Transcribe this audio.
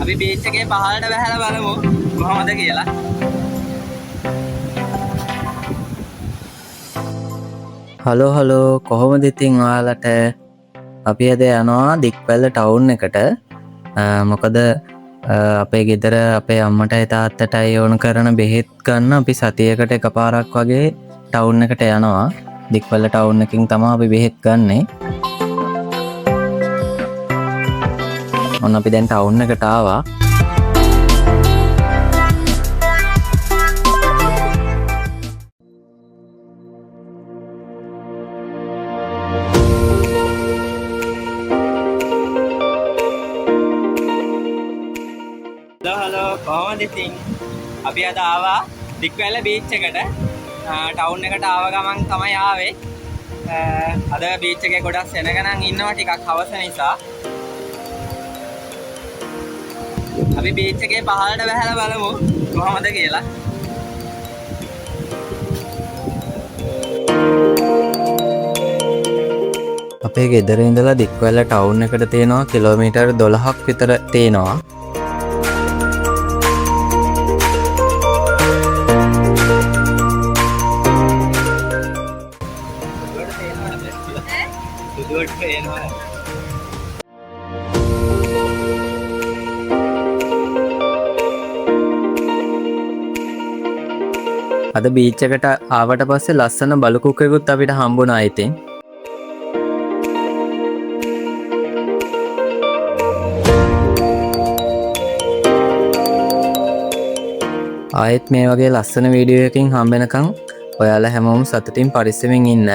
අපි බීච් එකේ පහළට බහැලා බලමු කොහොමද කියලා. හලෝ කොහොමද ඉතින් ඔයාලට? අපි අද යනවා දික්වැල්ල ටවුන් එකට. මොකද අපේ ගෙදර අපේ අම්මටයි තාත්තටයි ඕන කරන බෙහෙත් ගන්න අපි සතියකට එකපාරක් වගේ ටවුන් එකට යනවා. දික්වැල්ල ටවුන් එකකින් තමයි අපි බෙහෙත් ගන්නෙ. ඔන්න අපි දැන් ටවුන් එකට ආවා. හලෝ කොහොමද ඉතින්? අපි අද ආවා දික්වැල්ල බීච් එකට. ටවුන් එකට ආව ගමන් තමයි ආවේ. අද බීච් එකේ ගොඩක් සෙනග නම් ඉන්නවා ටිකක් හවස නිසා. අපි බීච් එකේ පහළට බහැලා බලමු කොහොමද කියලා. අපේ ගෙදර ඉඳලා දික්වැල්ල ටවුන් එකට තියෙනවා කිලෝමීටර් 12ක් විතර තියෙනවා. අද බීච් එකට ආවට පස්සේ ලස්සන බලු කුක්කෙකුත් අපිට හම්බුණා ඉතින්. ආයෙත් මේ වගේ ලස්සන වීඩියෝ එකකින් හම්බෙනකම් ඔයාලා හැමෝම සතුටින් පරිස්සමින් ඉන්න.